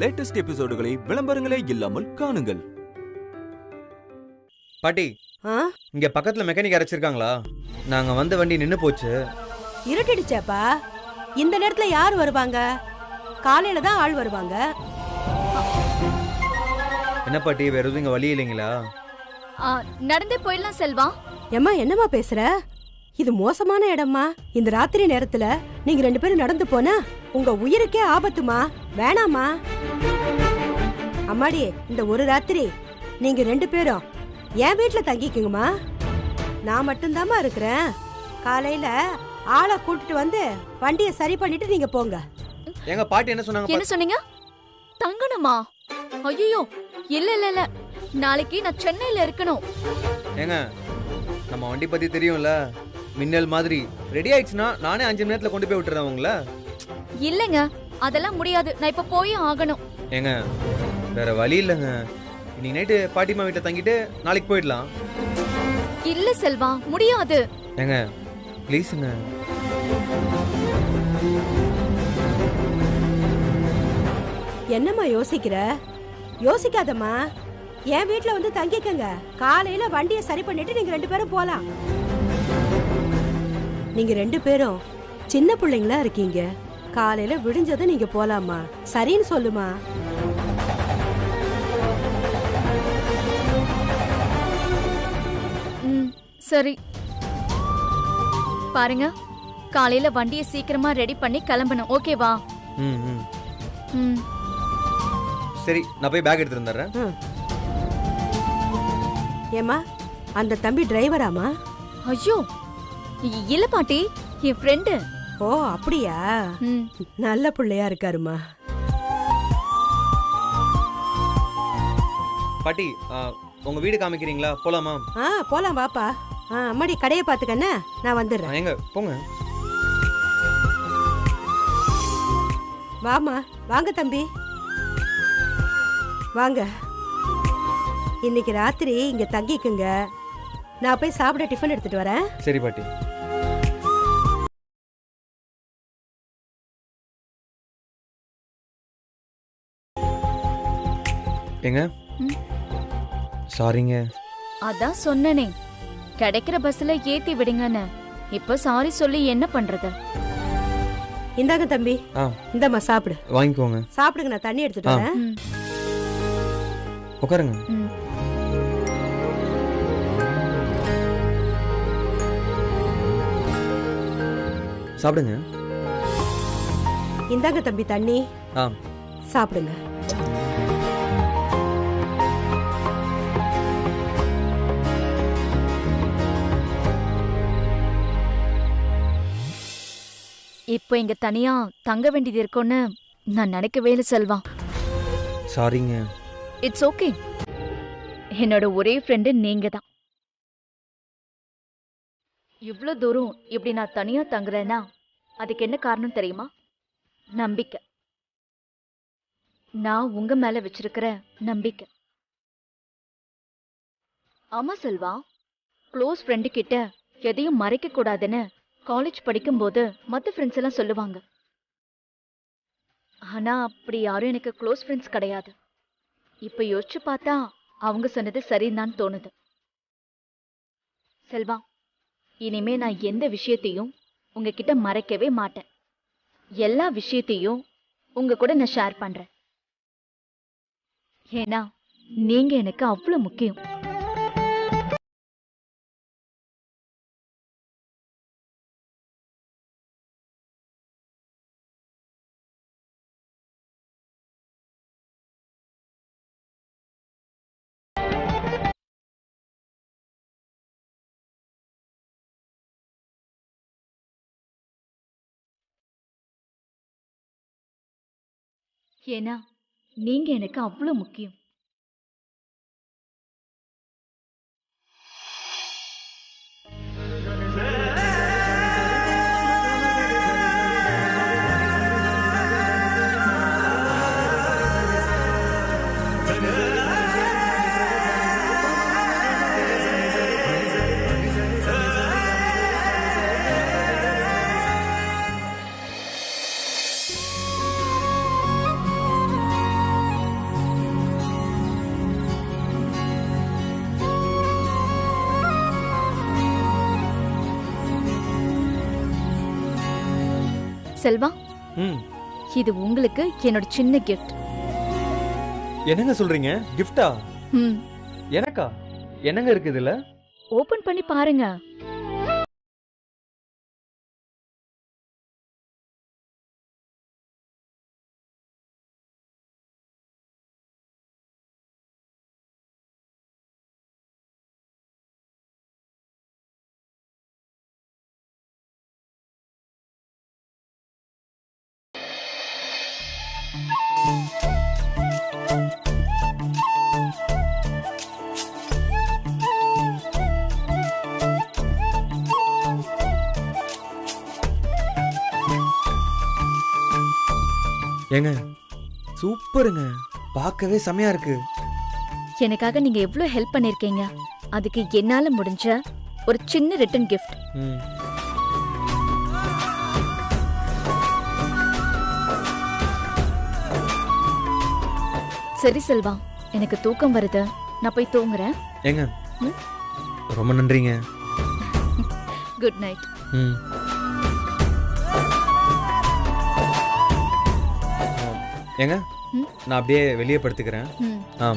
Latest எபிசோடுகளை விளம்பரங்களே இல்லாமல் காணுங்கள். பாட்டி, இங்க பக்கத்துல மெக்கானிக் அரைச்சிருக்காங்களா? நாங்க வந்த வண்டி நின்னு போச்சு. இருட்டிடுச்சேப்பா. இந்த நேரத்துல யார் வருவாங்க? காலையில தான் ஆள் வருவாங்க. என்ன பாட்டி, வேற எதுவும் இங்க வழி இல்லைங்களா? நடந்தே போயிடலாம் செல்வா. ஏம்மா என்னம்மா பேசுற? இது மோசமான இடம்மா. இந்த ராத்திரி நேரத்துல நீங்க 2 பேரும் நடந்து போனா உங்க உயிருக்கே ஆபத்துமா. வேணாமா. அம்மாடி, இந்த ஒரு ராத்திரி நீங்க 2 பேரும் என் வீட்டுல தங்கிக்குங்கம்மா. நான் மட்டும்தாம்மா இருக்கிறேன். காலையில ஆளை கூட்டிட்டு வந்து வண்டியை சரி பண்ணிட்டு நீங்க போங்க. எங்க பாட்டி என்ன சொன்னாங்க? என்ன சொன்னீங்க? தங்கணுமா? ஐயோ, இல்ல இல்ல இல்ல, நாளைக்கு நான் சென்னையில இருக்கணும். ஏங்க, நம்ம வண்டி பத்தி தெரியும்ல, மின்னல் மாதிரி. ரெடி ஆயிடுச்சுன்னா நானே 5 மணி நேரத்துல கொண்டு போய் விட்டுறேன் உங்கள. இல்லங்க, அதெல்லாம் முடியாது. நான் இப்ப போய் ஆகணும். ஏங்க, வேற வழி இல்லைங்க. இன்னைக்கு நைட்டு பாட்டிமா வீட்டுல தங்கிட்டு நாளைக்கு போயிடலாம். இல்ல செல்வா, முடியாது. ஏங்க ப்ளீஸுங்க. என்னம்மா யோசிக்கிற? யோசிக்காதம்மா. என் வீட்டுல வந்து தங்கிக்கங்க. காலையில வண்டியை சரி பண்ணிட்டு நீங்க 2 பேரும் போலாம். நீங்க 2 பேரும் சின்ன பிள்ளைங்களா இருக்கீங்க. காலையில விடிஞ்சதும் நீங்க போலாமா? சரின்னு சொல்லுமா. சரி பாருங்க, காலையில வண்டியை சீக்கிரமா ரெடி பண்ணி கிளம்பணும். ஓகேவா? சரி, நான் போய் பேக் எடுத்துட்டு வந்துடுறேன். ஏமா, அந்த தம்பி டிரைவராமா? ஐயோ இல்ல பாட்டி, என் ஃப்ரெண்டு. ஓ அப்படியா? நல்ல பிள்ளையா இருக்காருமா. பாட்டி, உங்க வீடு காமிக்கிறீங்களா? போலாமா? போலாம் வாப்பா. அம்மாடி, கடையை பாத்துக்கண்ண, நான் வந்துடுறேன். எங்க போங்க. வாமா, வாங்க தம்பி வாங்க. இன்னைக்கு ராத்திரி இங்க தங்கிக்குங்க. நான் போய் சாப்பிட டிஃபன் எடுத்துட்டு வரேன். சரி பாட்டி. ஏங்க, சாரிங்க. அதான் சொன்னனே, கிடைக்கிற பஸ்ல ஏத்தி விடுங்கன்னு. இப்ப சாரி சொல்லி என்ன பண்றது? இந்தாங்க தம்பி, இந்தம்மா சாப்பிடு. வாங்கிக்கோங்க. சாப்பிடுங்க, நான் தண்ணி எடுத்துட்டு வரேன். உட்காருங்க. சாப்பிடுங்க. இந்தாங்க தம்பி தண்ணி. சாப்பிடுங்க. இப்போ இங்க தனியா தங்க வேண்டியது இருக்கும்னு நான் நினைக்கவே இல்லை செல்வா. சாரிங்க. It's okay. என்னோட ஒரே ஃப்ரெண்டு நீங்க தான். இவ்வளோ தூரம் இப்படி நான் தனியா தங்குறேன்னா அதுக்கு என்ன காரணம் தெரியுமா? நம்பிக்கை. நான் உங்க மேல வச்சிருக்கிற நம்பிக்கை. ஆமா செல்வா, க்ளோஸ் ஃப்ரெண்டு கிட்ட எதையும் மறைக்க கூடாதுன்னு காலேஜ் படிக்கும்போது மற்ற ஃப்ரெண்ட்ஸ் எல்லாம் சொல்லுவாங்க. ஆனா அப்படி யாரும் எனக்கு க்ளோஸ் ஃப்ரெண்ட்ஸ் கிடையாது. இப்ப யோசிச்சு பார்த்தா அவங்க சொன்னது சரின்னு தோணுது. செல்வா, இனிமே நான் எந்த விஷயத்தையும் உங்ககிட்ட மறைக்கவே மாட்டேன். எல்லா விஷயத்தையும் உங்க கூட நான் ஷேர் பண்றேன். ஏன்னா நீங்க எனக்கு அவ்வளவு முக்கியம். ஏன்னா நீங்க எனக்கு அவ்வளவு முக்கியம். செல்வா, ம் இது உங்களுக்கு என்னோட சின்ன கிஃப்ட். என்னங்க சொல்றீங்க? கிஃப்டா? ம், எனக்கா? என்னங்க இருக்கு இதுல? ஓபன் பண்ணி பாருங்க. ஏங்க சூப்பருங்க, பார்க்கவே செமையா இருக்கு. எனக்காக நீங்க எவ்வளவு ஹெல்ப் பண்ணிருக்கீங்க. அதுக்கு என்னால முடிஞ்ச ஒரு சின்ன ரிட்டன் கிஃப்ட். ம் சரி செல்வா, எனக்கு தூக்கம் வருது. நான் போய் தூங்குறேன். ஏங்க ம்? ரொம்ப நன்றிங்க. Good night. ம் ஏங்க ம்? நான் அப்படியே வெளியே படுத்துக்கிறேன். ம். ஆ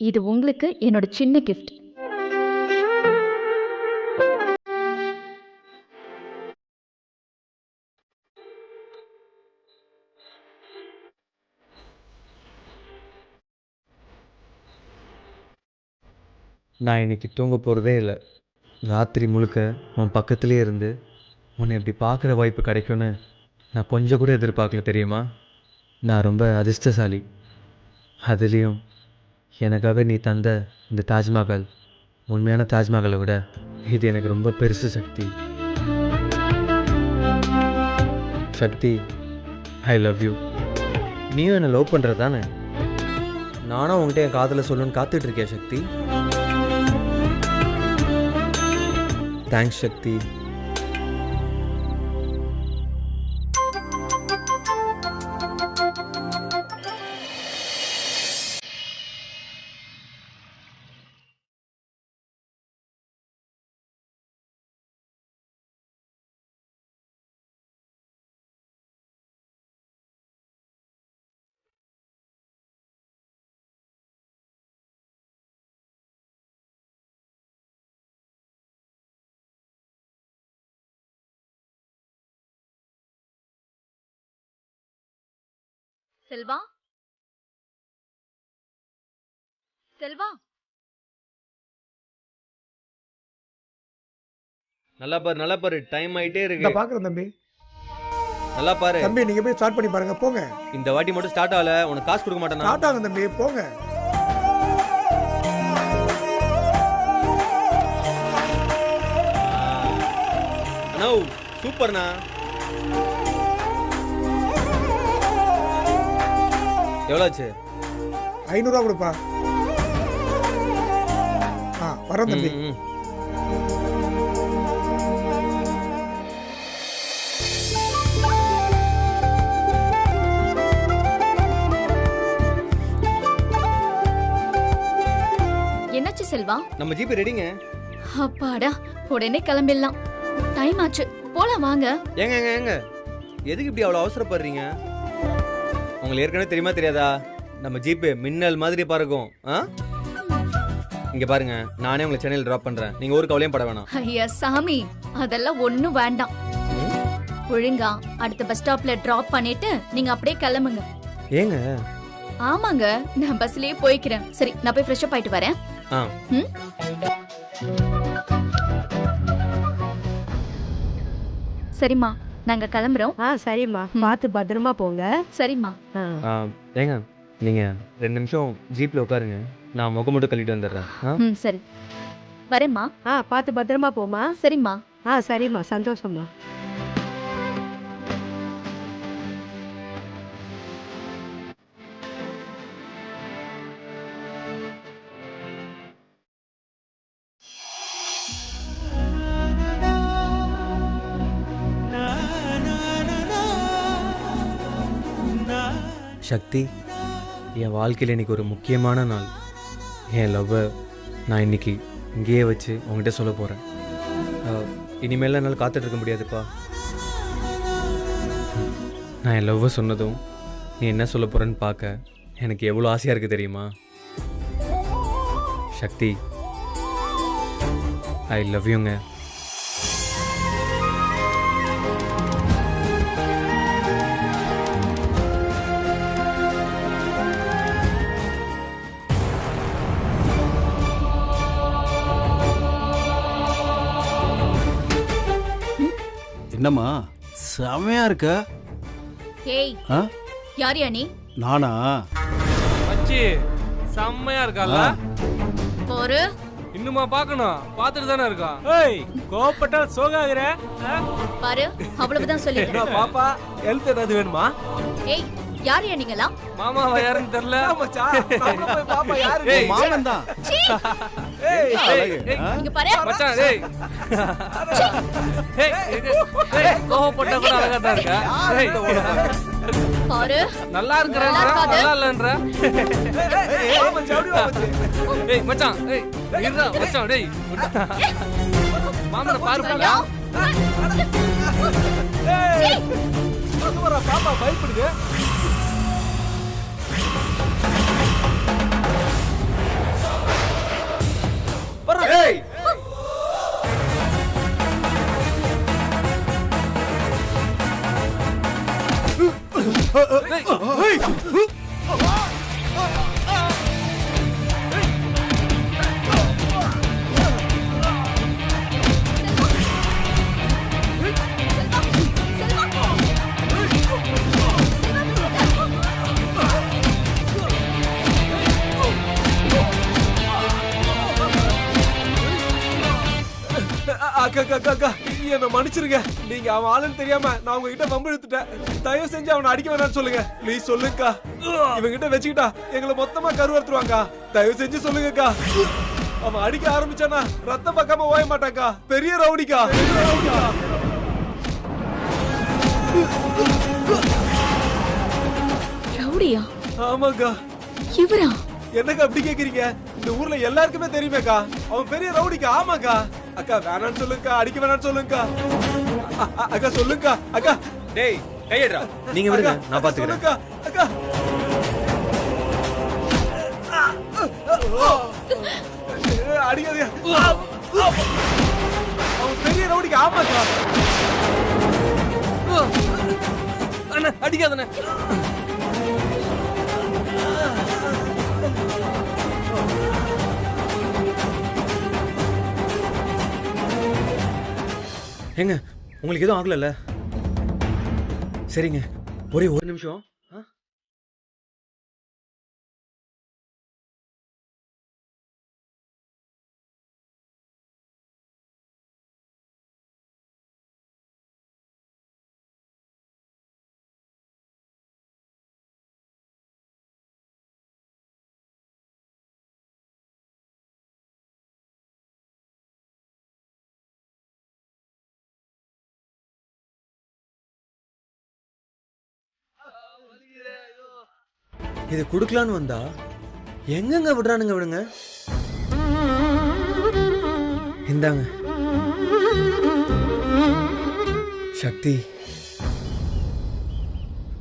இது உங்களுக்கு என்னோட சின்ன கிஃப்ட். நான் இன்னைக்கு தூங்க போகிறதே இல்லை. ராத்திரி முழுக்க உன் பக்கத்துலேயே இருந்து உன்னை இப்படி பார்க்குற வாய்ப்பு கிடைக்கும்னு நான் கொஞ்சம் கூட எதிர்பார்க்கல தெரியுமா? நான் ரொம்ப அதிர்ஷ்டசாலி. அதுலேயும் எனக்காக நீ தந்த இந்த தாஜ்மஹால் உண்மையான தாஜ்மஹாலை விட இது எனக்கு ரொம்ப பெருசு சக்தி. சக்தி, ஐ லவ் யூ. நீயும் என்னை லவ் பண்ணுறது தானே? நானும் உங்கள்கிட்ட என் காதலை சொல்லணும்னு காத்துட்ருக்கேன் சக்தி. தேங்க்ஸ் சக்தி. செல்வா, செல்வா, நல்லா பாரு, டைம் ஆயிட்டே இந்த இருக்கு. பாக்குறேன் தம்பி. நல்லா பாரு. தம்பி நீங்க போய் ஸ்டார்ட் பண்ணி பாருங்க, போங்க. இந்த வாட்டி மட்டும் ஸ்டார்ட் ஆகல, உனக்கு காசு கொடுக்க மாட்டேனா? ஸ்டார்ட் ஆகும் தம்பி, போங்க. அண்ணா சூப்பர்ண்ணா. எவ்வளோ ஆச்சு? 500 ரூபா கொடுப்பா. வரேன் தம்பி. ம், ம். என்னாச்சு செல்வா? நம்ம ஜிபி ரெடிங்க. அப்பாடா, உடனே கிளம்பிடலாம். டைம் ஆச்சு, போலாம் வாங்க. ஏங்க ஏங்க ஏங்க எதுக்கு இப்படி அவ்வளோ அவசரப்படுறீங்க? உங்களுக்கு ஏற்கனவே தெரியுமா தெரியாதா? நம்ம ஜிபே மின்னல் மாதிரி பறக்கும். இங்க பாருங்க, நானே உங்களை சென்னையில் டிராப் பண்றேன். நீங்க ஒரு கவலையும் பட வேணாம். ஐயா சாமி, அதெல்லாம் ஒண்ணும் வேண்டாம். ஒழுங்கா அடுத்த பஸ் ஸ்டாப்ல டிராப் பண்ணிட்டு நீங்க அப்படியே கிளம்புங்க. ஏங்க? ஆமாங்க, நான் பஸ்லயே போய்க்கிறேன். சரி, நான் போய் ஃப்ரெஷ் அப் ஆயிட்டு வரேன். ஆ ம்? சரிம்மா, நாங்க கிளம்புறோம். சரிம்மா, பார்த்து பத்திரமா போங்க. சரிம்மா. ஏங்க நீங்க 2 நிமிஷம் ஜீப்ல உட்காருங்க, நான் முகம் மட்டும் கழிட்டு வந்துடுறேன். ம், சரி, வரேம்மா. பார்த்து பத்திரமா போமா. சரிம்மா. சரிம்மா, சந்தோஷம்மா. சக்தி, என் வாழ்க்கையில் இன்றைக்கி ஒரு முக்கியமான நாள். என் லவ்வை நான் இன்றைக்கி இங்கேயே வச்சு உங்ககிட்ட சொல்ல போகிறேன். இனிமேல் என்னால் காத்துட்ருக்க முடியாதுப்பா. நான் என் லவ்வை சொன்னதும் நீ என்ன சொல்ல போகிறேன்னு பார்க்க எனக்கு எவ்வளோ ஆசையாக இருக்குது தெரியுமா? சக்தி, ஐ லவ் யூங்க. என்னம்மா செமையா இருக்க? ஏய், ஆ? யாரியா நீ? நானா? மச்சி செம்மையா இருக்கால? போரு இன்னுமா பார்க்கணும்? பார்த்துட்டு தானே இருக்கா? ஏய், கோபப்பட்டா சோகாகிற? பாரு, அவ்வளவுதான் சொல்லிட்டேன். பாப்பா, ஹெல்த் ஏதாவது வேணுமா? ஏய், யாரியா நீங்களா? மாமாவா யாருன்னு தெரியல. பாப்பா யாரு? ஏய், மாமன் தான். ஏய், இங்க பாரு. மச்சான் டேய். ஏய், ஏய், கோவப்பட்ட கூட அழகா தான் இருக்கா. ஏய், பாரு, நல்லா இருக்கறேன்ற, நல்லா இருக்காது. நல்லா இல்லன்ற. ஏய் மச்சான், ஏய் இருடா மச்சான் டேய். மாமனை பாரு போடா. ஏய், பாப்பா பயப்படுது. ஏய், அக்கா அக்கா அக்கா, என்ன மன்னிச்சிருங்க. நீங்க அவன் ஆளுன்னு தெரியாம நான் உங்ககிட்ட வம்பு இழுத்துட்டேன். தயவு செஞ்சு அவனை அடிக்க வேணாம்னு சொல்லுங்க. ப்ளீஸ் சொல்லுங்கக்கா. இவங்கிட்ட வச்சுக்கிட்டா எங்களை மொத்தமா கருவறுத்துருவாங்க. தயவு செஞ்சு சொல்லுங்கக்கா. அவன் அடிக்க ஆரம்பிச்சானா ரத்தம் பார்க்காம ஓய மாட்டாக்கா. பெரிய ரவுடிக்கா. ரவுடியா? ஆமாக்கா. இவரா? என்னக்கா அப்படி கேக்குறீங்க? இந்த ஊர்ல எல்லாருக்குமே தெரியுமேக்கா. அவன் பெரிய ரவுடிக்கா. ஆமாக்கா. அக்கா வேணான்னு சொல்லுங்கக்கா. அடிக்க வேணான்னு சொல்லுங்கக்கா. அக்கா சொல்லுங்கக்கா. அக்கா டேய், கையேடுறா. நீங்கள் விடுங்க, நான் பார்த்துக்கிறேன். சொல்லுங்கக்கா. அக்கா அடிக்காதீங்க. அவன் பெரிய ரவுடிக்கா. ஆமாக்கா. அண்ணா அடிக்காதண்ணே. ஏங்க, உங்களுக்கு எதுவும் ஆகலைல்ல? சரிங்க, ஒரே ஒரு நிமிஷம். இது குடுக்கலான்னு வந்தா எங்கங்க விடுறானுங்க? விடுங்க. இந்தாங்க. சக்தி,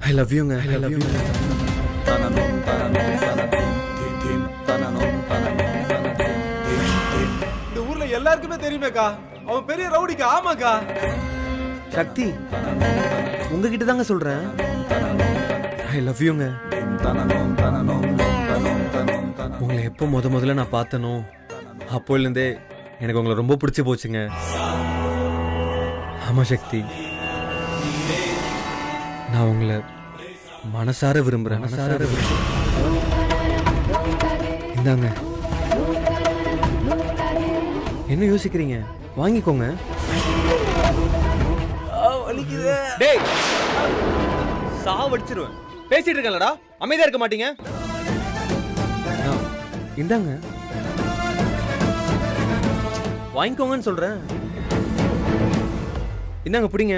ஐ லவ் யூங்க. ஐ லவ் யூங்க. இந்த ஊர்ல எல்லாருக்குமே தெரியுமேக்கா. அவன் பெரிய ரவுடிக்கா. ஆமாக்கா. சக்தி, உங்ககிட்ட தாங்க சொல்றேன். ஐ லவ் யூங்க. உங்களை எப்போ முதல்ல நான் பார்த்தனோ அப்போலேருந்தே எனக்கு உங்களை ரொம்ப பிடிச்சி போச்சுங்க. ஆமா சக்தி, நான் உங்களை மனசார விரும்புறேன். இந்தாங்க. என்ன யோசிக்கிறீங்க? வாங்கிக்கோங்க. டேய், சாவடிச்சிருவேன். பேசிட்டு இருக்கலடா, அமைதியா இருக்க மாட்டீங்க? இந்தாங்க, வாங்கிக்கோங்கன்னு சொல்றேன். இந்தாங்க, பிடிங்க.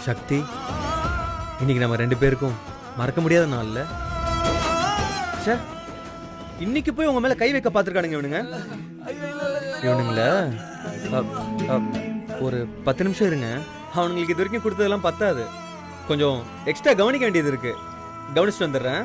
சக்தி, இன்னைக்கு நம்ம 2 பேருக்கும் மறக்க முடியாத நாள்ல. ச்சே, இன்னைக்கு போய் உங்க மேல கை வைக்க பார்த்துருக்கானுங்க இவனுங்க. இவனுங்கள ஒரு 10 நிமிஷம் இருங்க. அவனுங்களுக்கு இது வரைக்கும் கொடுத்ததெல்லாம் பத்தாது, கொஞ்சம் எக்ஸ்ட்ரா கவனிக்க வேண்டியது இருக்கு. கவனிச்சுட்டு வந்துடுறேன்.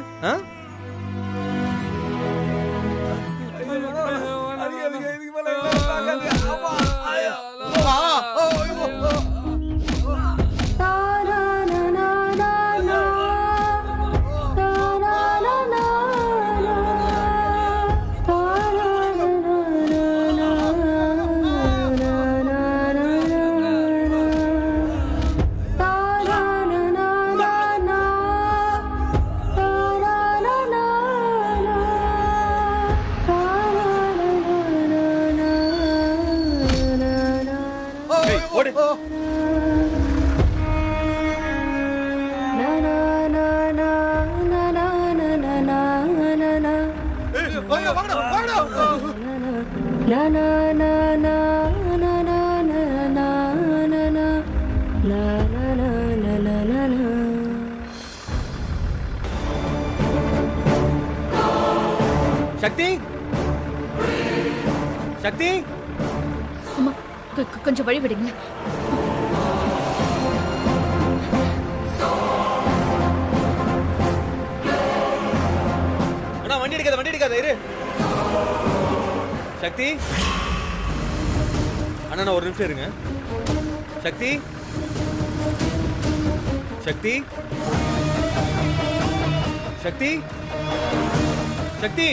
சக்தி, சக்தி, அம்மா கொஞ்சம் வழி விடுங்க. அண்ணா வண்டி எடுக்காத இரு. சக்தி அண்ணா, நான் ஒரு நிமிஷம் இருங்க. சக்தி, சக்தி, சக்தி, சக்தி.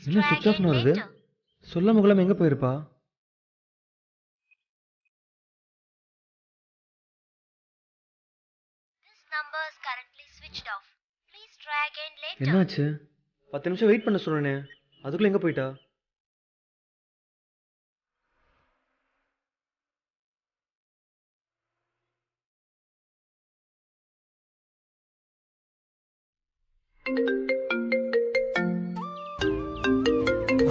என்ன சுவிட்ச் ஆஃப்னு வருது? சொல்லாம கொள்ளாம எங்க போயிருப்பா? என்னாச்சு? 10 நிமிஷம் வெயிட் பண்ண சொன்னேனே, அதுக்குள்ள எங்க போயிட்டா?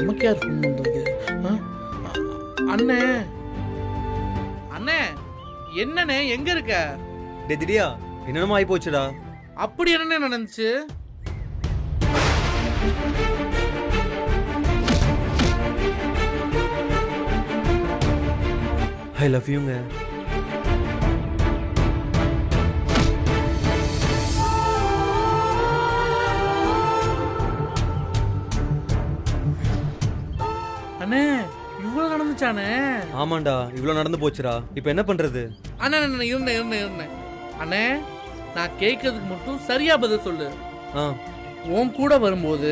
நமக்கு யார் ஃபோன் வந்தது? அண்ணே, அண்ணே, என்னண்ணே எங்க இருக்க? திடீரியா என்னென்னமோ ஆகி போச்சுடா. அப்படி என்னண்ணே நடந்துச்சு? ஐ லவ் யூங்க. அண்ணே, இவ்வளவு நடந்துச்சானே? ஆமாண்டா, இவ்வளவு நடந்து போச்சுடா. இப்போ என்ன பண்றது? அண்ணே இருந்தேன். அண்ணே, நான் கேட்கறதுக்கு மட்டும் சரியா பதில் சொல்லு. உன் கூட வரும்போது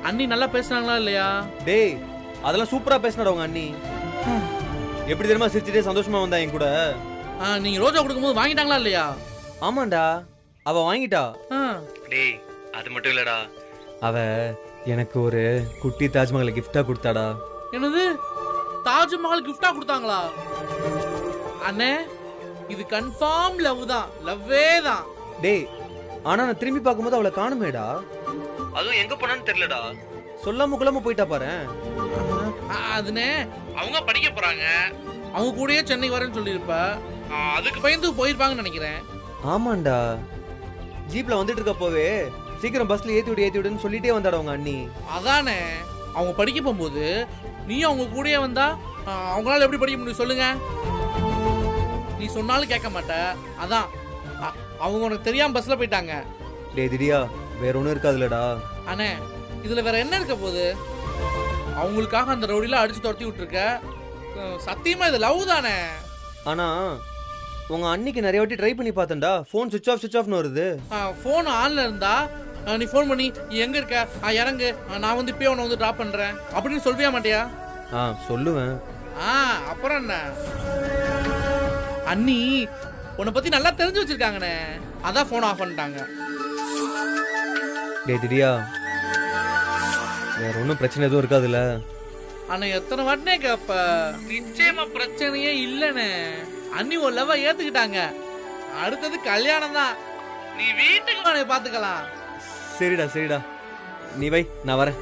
அண்ணி நல்லா பேசுனாங்களா இல்லையா? டேய், அதெல்லாம் சூப்பரா பேசினாடா உங்க அண்ணி. எப்படி தெரியுமா சிரிச்சுட்டே சந்தோஷமா வந்தா என் கூட. நீங்க ரோஜா கொடுக்கும்போது வாங்கிட்டாங்களா இல்லையா? ஆமாண்டா, அவ வாங்கிட்டா. டேய், அது மட்டும் இல்லடா, அவ எனக்கு ஒரு குட்டி தாஜ்மஹால் கிஃப்டா கொடுத்தாடா. என்னது, தாஜ்மஹால் கிஃப்டா கொடுத்தாங்களா? அண்ணே, இது கன்ஃபார்ம் லவ் தான், லவ்வே தான். டேய், ஆனா நான் திரும்பி பார்க்கும்போது அவளை காணுமேடா. அதுவும் எங்க போனான்னு தெரியலடா. சொல்லாம கொள்ளாம போயிட்டா பாரு. அதுனே, அவங்க படிக்க போறாங்க, அவங்க கூடயே சென்னை வரேன்னு சொல்லியிருப்ப, அதுக்கு பயந்து போயிருப்பாங்கன்னு நினைக்கிறேன். ஆமாண்டா, ஜீப்ல வந்துட்டு இருக்க போவே சீக்கிரம் பஸ்ல ஏத்தி விடுன்னு சொல்லிட்டே வந்தாடா உங்க அண்ணி. அதானே, அவங்க படிக்க போகும்போது நீ அவங்க கூடயே வந்தா அவங்களால எப்படி படிக்க முடியும் சொல்லுங்க? நீ சொன்னாலும் கேட்க மாட்ட. அதான் அவங்க உனக்கு தெரியாம பஸ்ல போயிட்டாங்க. டேய் திடியா வேற ஒன்றும் இருக்காதுலடா. அண்ணே இதுல வேற என்ன இருக்க போகுது? அவங்களுக்காக அந்த ரவுடிலாம் அடிச்சு துரத்தி விட்டுருக்க. சத்தியமா இது லவ் தானே. ஆனால் உங்கள் அன்னிக்கு நிறைய வாட்டி ட்ரை பண்ணி பார்த்தேன்டா, ஃபோன் சுவிச் ஆஃப்னு வருது. ஃபோன் ஆன்ல இருந்தா நீ ஃபோன் பண்ணி எங்க இருக்க, இறங்கு, நான் வந்து இப்பயே உன்னை வந்து ட்ராப் பண்றேன் அப்படின்னு சொல்வியா மாட்டியா? சொல்லுவேன். அப்புறம் என்ன, அண்ணி உன்னை பத்தி நல்லா தெரிஞ்சு வச்சிருக்காங்கண்ணே, அதான் ஃபோன் ஆஃப் பண்ணிட்டாங்க. டேய் திடியா வேற ஒன்றும் பிரச்சனை எதுவும் இருக்காதுல்ல? அண்ணா எத்தனை வாட்டினே கேப்ப, நிச்சயமா பிரச்சனையே இல்லைண்ணே. அண்ணி ஒரு லவ் ஏத்துக்கிட்டாங்க, அடுத்தது கல்யாணம் தான். நீ வீட்டுக்கு பாத்துக்கலாம். சரிடா நீ வை, நான் வரேன்.